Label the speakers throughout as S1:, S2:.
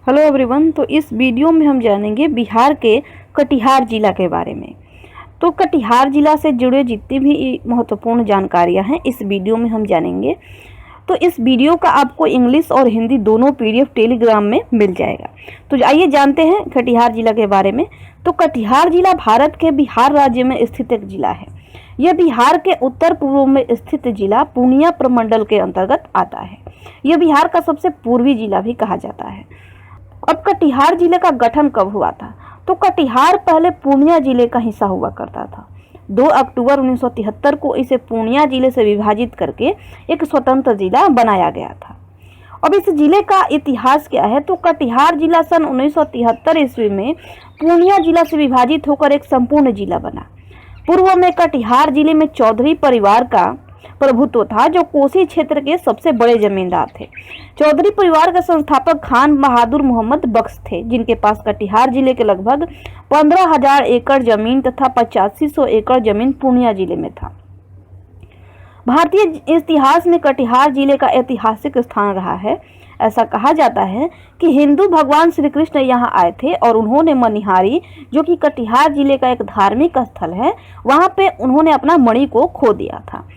S1: Hello everyone. तो इस video में हम जानेंगे बिहार के कटिहार जिला के बारे में। तो कटिहार जिला से जुड़े जितनी भी महत्वपूर्ण जानकारियां हैं इस वीडियो में हम जानेंगे। तो इस वीडियो का आपको इंग्लिश और हिंदी दोनों पीडीएफ टेलीग्राम में मिल जाएगा। तो आइए जानते हैं कटिहार जिला के बारे में। तो कटिहार जिला भारत के बिहार राज्य में स्थित एक जिला है। यह बिहार के उत्तर पूर्व में स्थित जिला पूर्णिया प्रमंडल के अंतर्गत आता है। यह बिहार का सबसे पूर्वी जिला भी कहा जाता है। अब कटिहार जिले का गठन कब हुआ था? तो कटिहार पहले पूर्णिया जिले का हिस्सा हुआ करता था। 2 अक्टूबर 1973 को इसे पूर्णिया जिले से विभाजित करके एक स्वतंत्र जिला बनाया गया था। अब इस जिले का इतिहास क्या है? तो कटिहार जिला सन 1973 ईस्वी में पूर्णिया जिला से विभाजित होकर एक संपूर्ण जिला बना। पूर्व में कटिहार जिले में चौधरी परिवार का प्रभुत्व था, जो कोसी क्षेत्र के सबसे बड़े जमींदार थे। चौधरी परिवार के संस्थापक खान बहादुर मोहम्मद बख्श थे, जिनके पास कटिहार जिले के लगभग 15,000 एकड़ जमीन तथा 8500 एकड़ जमीन पूर्णिया जिले में था। भारतीय इतिहास में कटिहार जिले का ऐतिहासिक स्थान रहा है। ऐसा कहा जाता है कि हिंदू भगवान श्री कृष्ण यहाँ आए थे और उन्होंने मनिहारी, जो कि कटिहार जिले का एक धार्मिक स्थल है, वहां पे उन्होंने अपना मणि को खो दिया था।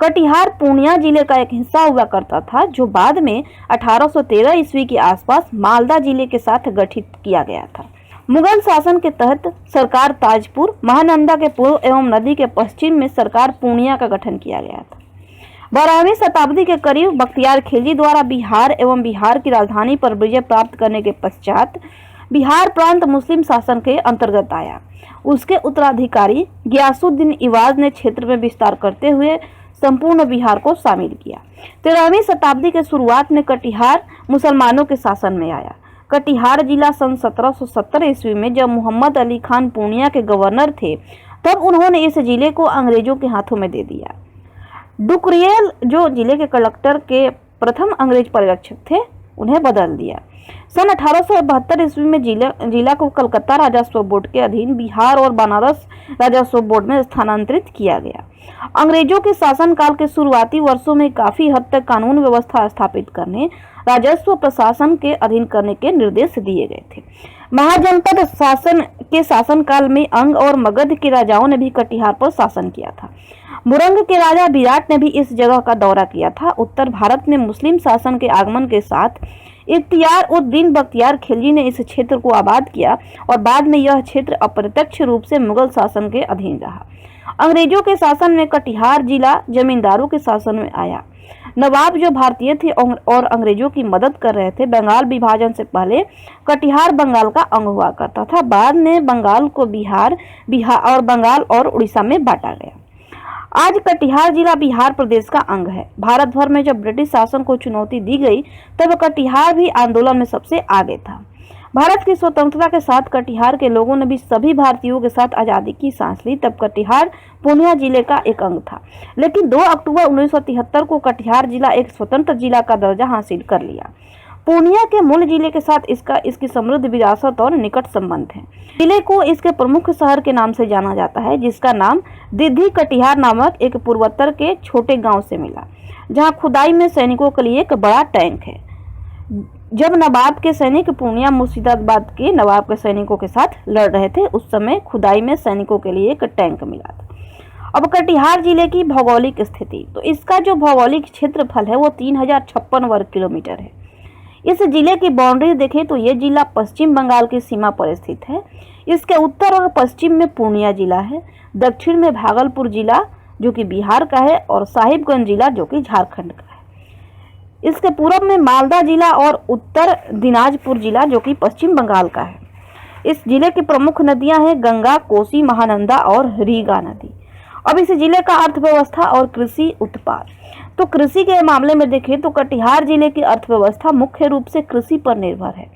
S1: कटिहार पूर्णिया जिले का एक हिस्सा हुआ करता था, जो बाद में 1813 ईस्वी के आसपास मालदा जिले के साथ गठित किया गया था। मुगल शासन के तहत सरकार ताजपुर, महानंदा के पूर्व एवं नदी के पश्चिम में सरकार पूर्णिया का गठन किया गया था। 12वीं शताब्दी के करीब बख्तियार खिलजी द्वारा बिहार एवं बिहार की राजधानी पर विजय प्राप्त करने के पश्चात बिहार प्रांत मुस्लिम शासन के अंतर्गत आया। उसके उत्तराधिकारी गियासुद्दीन इवाज ने क्षेत्र में विस्तार करते हुए संपूर्ण बिहार को शामिल किया। 13वीं शताब्दी के शुरुआत में कटिहार मुसलमानों के शासन में आया। कटिहार जिला सन 1770 ईस्वी में जब मोहम्मद अली खान पूर्णिया के गवर्नर थे, तब उन्होंने इस जिले को अंग्रेजों के हाथों में दे दिया। डुकरियल, जो जिले के कलेक्टर के प्रथम अंग्रेज पर्यवेक्षक थे, उन्हें बदल दिया। सन 1872 ईस्वी में जिला को कलकत्ता राजस्व बोर्ड के अधीन बिहार और बनारस राजस्व बोर्ड में स्थानांतरित किया गया। अंग्रेजों के शासनकाल के शुरुआती वर्षों में काफी हद तक कानून व्यवस्था स्थापित करने, राजस्व प्रशासन के अधीन करने के निर्देश दिए गए थे। महाजनपद शासन के शासनकाल में अंग और मगध के राजाओं ने भी कटिहार पर शासन किया था। मुरंग के राजा विराट ने भी इस जगह का दौरा किया था। उत्तर भारत में मुस्लिम शासन के आगमन के साथ इख्तियार उद्दीन बख्तियार खिलजी ने इस क्षेत्र को आबाद किया और बाद में यह क्षेत्र अप्रत्यक्ष रूप से मुगल शासन के अधीन रहा। अंग्रेजों के शासन में कटिहार जिला जमींदारों के शासन में आया। नवाब जो भारतीय थे और अंग्रेजों की मदद कर रहे थे। बंगाल विभाजन से पहले कटिहार बंगाल का अंग हुआ करता था। बाद में बंगाल को बिहार और बंगाल और उड़ीसा में बांटा गया। आज कटिहार जिला बिहार प्रदेश का अंग है। भारत भर में जब ब्रिटिश शासन को चुनौती दी गई, तब कटिहार भी आंदोलन में सबसे आगे था। भारत की स्वतंत्रता के साथ कटिहार के लोगों ने भी सभी भारतीयों के साथ आजादी की सांस ली। तब कटिहार पूर्णिया जिले का एक अंग था, लेकिन 2 अक्टूबर 1973 को कटिहार जिला एक स्वतंत्र जिला का दर्जा हासिल कर लिया। पूर्णिया के मूल जिले के साथ इसकी समृद्ध विरासत और निकट संबंध है। जिले को इसके प्रमुख शहर के नाम से जाना जाता है, जिसका नाम दिद्दी कटिहार नामक एक पूर्वोत्तर के छोटे गांव से मिला, जहां खुदाई में सैनिकों के लिए एक बड़ा टैंक है। जब नवाब के सैनिक पूर्णिया मुर्शिदाबाद के नवाब के सैनिकों के साथ लड़ रहे थे, उस समय खुदाई में सैनिकों के लिए एक टैंक मिला था। अब कटिहार जिले की भौगोलिक स्थिति, तो इसका जो भौगोलिक क्षेत्रफल है वो 3056 वर्ग किलोमीटर है। इस जिले की बाउंड्री देखें तो ये जिला पश्चिम बंगाल की सीमा पर स्थित है। इसके उत्तर और पश्चिम में पूर्णिया जिला है, दक्षिण में भागलपुर जिला जो कि बिहार का है और साहिबगंज जिला जो कि झारखंड का है। इसके पूर्व में मालदा जिला और उत्तर दिनाजपुर जिला जो कि पश्चिम बंगाल का है। इस जिले की प्रमुख नदियां हैं गंगा, कोसी, महानंदा और रीगा नदी। अब इस जिले का अर्थव्यवस्था और कृषि उत्पाद, तो कृषि के मामले में देखें तो कटिहार जिले की अर्थव्यवस्था मुख्य रूप से कृषि पर निर्भर है।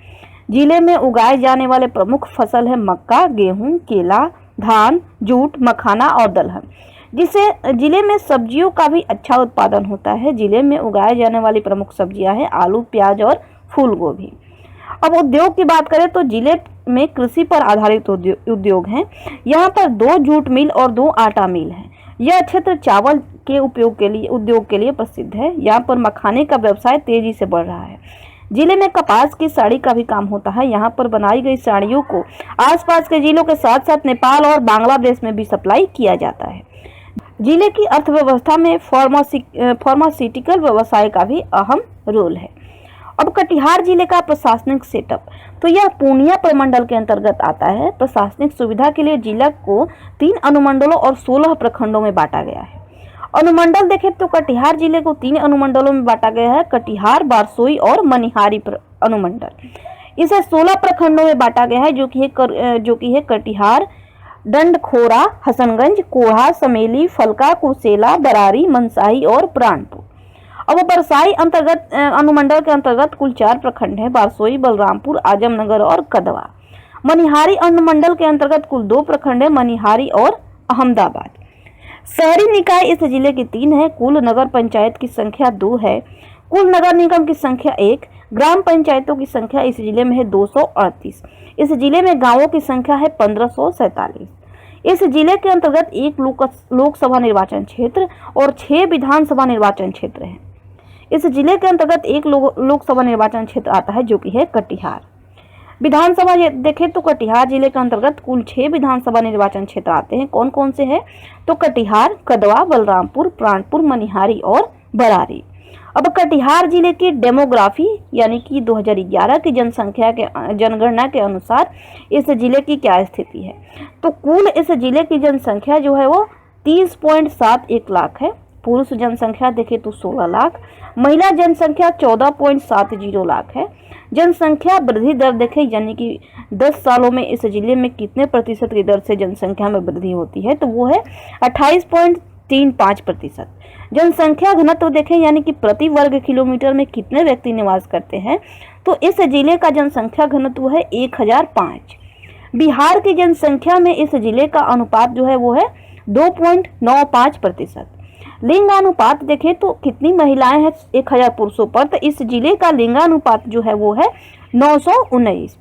S1: जिले में उगाए जाने वाले प्रमुख फसल है मक्का, गेहूं, केला, धान, जूट, मखाना और दलहन। जिससे जिले में सब्जियों का भी अच्छा उत्पादन होता है। जिले में उगाए जाने वाली प्रमुख सब्जियां हैं आलू, प्याज और फूल गोभी। अब उद्योग की बात करें तो जिले में कृषि पर आधारित उद्योग हैं। यहाँ पर 2 जूट मिल और 2 आटा मिल हैं। यह क्षेत्र चावल के उद्योग के लिए प्रसिद्ध है। यहाँ पर मखाने का व्यवसाय तेजी से बढ़ रहा है। जिले में कपास की साड़ी का भी काम होता है। यहाँ पर बनाई गई साड़ियों को आसपास के जिलों के साथ साथ नेपाल और बांग्लादेश में भी सप्लाई किया जाता है। जिले की अर्थव्यवस्था में फार्मास्यूटिकल व्यवसाय का भी अहम रोल है। अब कटिहार जिले का प्रशासनिक सेटअप, तो यह पूर्णिया प्रमंडल के अंतर्गत आता है। प्रशासनिक सुविधा के लिए जिला को 3 अनुमंडलों और 16 प्रखंडों में बांटा गया है। अनुमंडल देखें तो कटिहार जिले को 3 अनुमंडलों में बांटा गया है, कटिहार, बारसोई और मनिहारी अनुमंडल। इसे 16 प्रखंडों में बांटा गया है, जो कि है कटिहार, डंडखोरा, हसनगंज, कोढ़ा, समेली, फलका, कुर्सेला, बरारी, मनसाही और प्राणपुर। अब बरसाई अंतर्गत अनुमंडल के अंतर्गत कुल 4 प्रखंड है, बारसोई, बलरामपुर, आजमनगर और कदवा। मनिहारी अनुमंडल के अंतर्गत कुल 2 प्रखंड है, मनिहारी और अहमदाबाद। शहरी निकाय इस जिले की 3 है, कुल नगर पंचायत की संख्या 2 है, कुल नगर निगम की संख्या 1, ग्राम पंचायतों की संख्या इस जिले में है 238। इस जिले में गांवों की संख्या है 1547। इस जिले के अंतर्गत 1 लोकसभा निर्वाचन क्षेत्र और 6 विधानसभा निर्वाचन क्षेत्र हैं। इस जिले के अंतर्गत 1 लोकसभा निर्वाचन क्षेत्र आता है, जो कि है कटिहार। विधानसभा देखें तो कटिहार जिले के अंतर्गत कुल 6 विधानसभा निर्वाचन क्षेत्र आते हैं। कौन कौन से हैं? तो कटिहार, कदवा, बलरामपुर, प्राणपुर, मनिहारी और बरारी। अब कटिहार जिले की डेमोग्राफी यानी कि 2011 की जनगणना के अनुसार इस जिले की क्या स्थिति है, तो कुल इस जिले की जनसंख्या जो है वो 30.71 लाख है। पुरुष जनसंख्या देखें तो 16 लाख, महिला जनसंख्या 14.70 लाख है। जनसंख्या वृद्धि दर देखें यानी कि 10 सालों में इस जिले में कितने प्रतिशत की दर से जनसंख्या में वृद्धि होती है, तो वो है 28.35%। जनसंख्या घनत्व देखें यानी कि प्रति वर्ग किलोमीटर में कितने व्यक्ति निवास करते हैं, तो इस जिले का जनसंख्या घनत्व है 1005। बिहार की जनसंख्या में इस जिले का अनुपात जो है वो है 2.95%। लिंगानुपात देखें तो कितनी महिलाएं हैं 1000 पुरुषों पर, तो इस जिले का लिंगानुपात जो है वो है 919।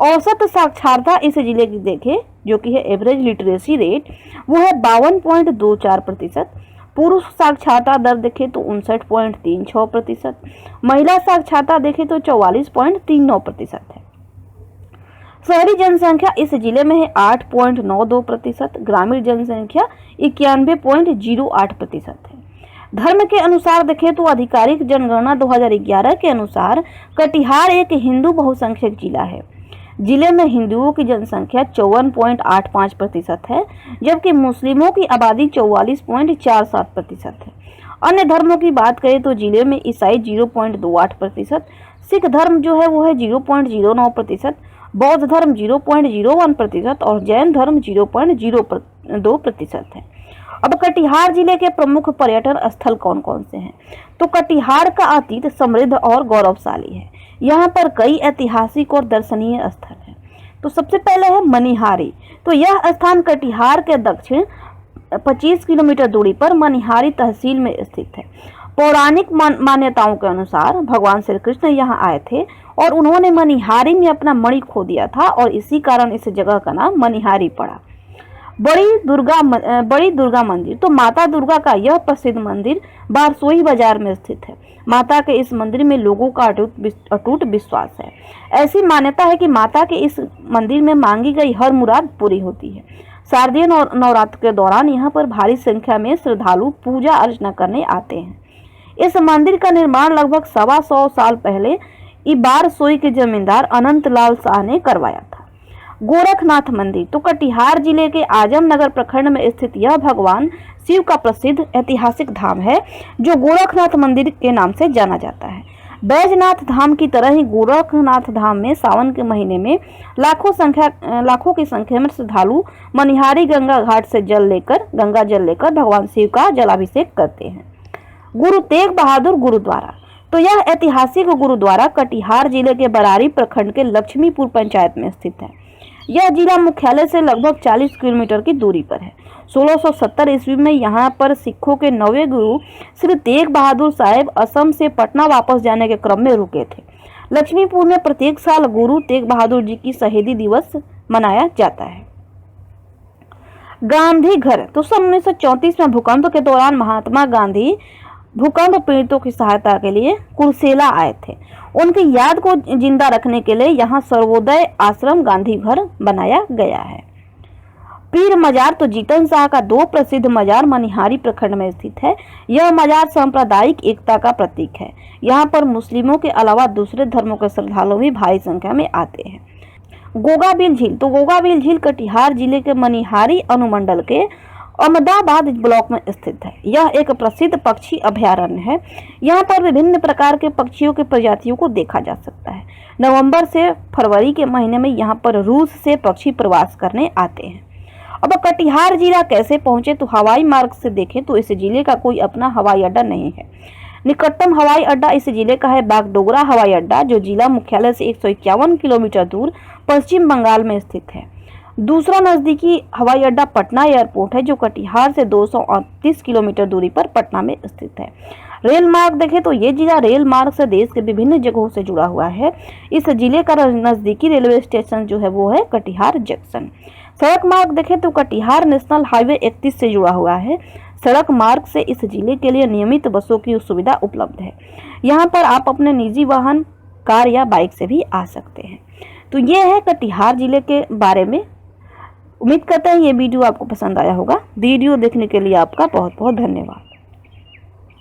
S1: औसत साक्षरता इस जिले की देखें जो कि है एवरेज लिटरेसी रेट, वो है 52.24%। पुरुष साक्षरता दर देखें तो 59.36%। महिला साक्षरता देखें तो 44.39% है। शहरी जनसंख्या इस जिले में है 8.92%, ग्रामीण जनसंख्या 91.08% है। धर्म के अनुसार देखें तो आधिकारिक जनगणना 2011 के अनुसार कटिहार एक हिंदू बहुसंख्यक जिला है। जिले में हिंदुओं की जनसंख्या 54.85% है, जबकि मुस्लिमों की आबादी 44.47% है। अन्य धर्मों की बात करें तो जिले में ईसाई 0.28%, सिख धर्म जो है वो है 0.09%, बौद्ध धर्म 0.01% और जैन धर्म 0.02% है। अब कटिहार जिले के प्रमुख पर्यटन स्थल कौन कौन से हैं, तो कटिहार का अतीत समृद्ध और गौरवशाली है। यहाँ पर कई ऐतिहासिक और दर्शनीय स्थल हैं। तो सबसे पहले है मनिहारी, तो यह स्थान कटिहार के दक्षिण 25 किलोमीटर दूरी पर मनिहारी तहसील में स्थित है। पौराणिक मान्यताओं के अनुसार भगवान श्री कृष्ण यहाँ आए थे और उन्होंने मनिहारी में अपना मणि खो दिया था और इसी कारण इस जगह का नाम मनिहारी पड़ा। बड़ी दुर्गा मंदिर, तो माता दुर्गा का यह प्रसिद्ध मंदिर बारसोई बाजार में स्थित है। माता के इस मंदिर में लोगों का अटूट विश्वास है। ऐसी मान्यता है कि माता के इस मंदिर में मांगी गई हर मुराद पूरी होती है। शारदीय नवरात्र के दौरान यहाँ पर भारी संख्या में श्रद्धालु पूजा अर्चना करने आते हैं। इस मंदिर का निर्माण लगभग 125 साल पहले बारसोई के जमींदार अनंत लाल शाह ने करवाया था। गोरखनाथ मंदिर, तो कटिहार जिले के आजमनगर प्रखंड में स्थित यह भगवान शिव का प्रसिद्ध ऐतिहासिक धाम है, जो गोरखनाथ मंदिर के नाम से जाना जाता है। बैजनाथ धाम की तरह ही गोरखनाथ धाम में सावन के महीने में लाखों की संख्या में श्रद्धालु मनिहारी गंगा घाट से गंगा जल लेकर भगवान शिव का जलाभिषेक करते हैं। गुरु तेग बहादुर गुरुद्वारा, तो यह ऐतिहासिक गुरुद्वारा कटिहार जिले के बरारी प्रखंड के लक्ष्मीपुर पंचायत में स्थित है। यह जिला मुख्यालय से लगभग 40 किलोमीटर की दूरी पर है। 1670 ईस्वी में यहाँ पर सिखों के 9वें गुरु श्री तेग बहादुर साहेब असम से पटना वापस जाने के क्रम में रुके थे। लक्ष्मीपुर में प्रत्येक साल गुरु तेग बहादुर जी की शहीदी दिवस मनाया जाता है। गांधी घर, तो सन 1934 में भूकंप के दौरान महात्मा गांधी भूकंप पीड़ितों की सहायता के लिए कुर्सेला आए थे। उनकी याद को जिंदा रखने के लिए यहाँ सर्वोदय आश्रम गांधी घर बनाया गया है। पीर मजार तो जीतन शाह का 2 प्रसिद्ध मजार मनिहारी प्रखंड में स्थित है। यह मजार सांप्रदायिक एकता का प्रतीक है। यहाँ पर मुस्लिमों के अलावा दूसरे धर्मों के श्रद्धालु भी भारी संख्या में आते हैं। गोगाबिल झील तो गोगाबिल झील कटिहार जिले के मनिहारी अनुमंडल के अहमदाबाद ब्लॉक में स्थित है। यह एक प्रसिद्ध पक्षी अभयारण्य है। यहाँ पर विभिन्न प्रकार के पक्षियों के प्रजातियों को देखा जा सकता है। नवंबर से फरवरी के महीने में यहाँ पर रूस से पक्षी प्रवास करने आते हैं। अब कटिहार जिला कैसे पहुंचे, तो हवाई मार्ग से देखें तो इस जिले का कोई अपना हवाई अड्डा नहीं है। निकटतम हवाई अड्डा इस जिले का है बागडोगरा हवाई अड्डा, जो जिला मुख्यालय से 151 किलोमीटर दूर पश्चिम बंगाल में स्थित है। दूसरा नजदीकी हवाई अड्डा पटना एयरपोर्ट है, जो कटिहार से 238 किलोमीटर दूरी पर पटना में स्थित है। रेल मार्ग देखें तो ये जिला रेल मार्ग से देश के विभिन्न जगहों से जुड़ा हुआ है। इस जिले का नजदीकी रेलवे स्टेशन जो है वो है कटिहार जंक्शन। सड़क मार्ग देखें तो कटिहार नेशनल हाईवे 31 से जुड़ा हुआ है। सड़क मार्ग से इस जिले के लिए नियमित बसों की सुविधा उपलब्ध है। यहाँ पर आप अपने निजी वाहन, कार या बाइक से भी आ सकते हैं। तो ये है कटिहार जिले के बारे में। उम्मीद करते हैं ये वीडियो आपको पसंद आया होगा। वीडियो देखने के लिए आपका बहुत बहुत धन्यवाद।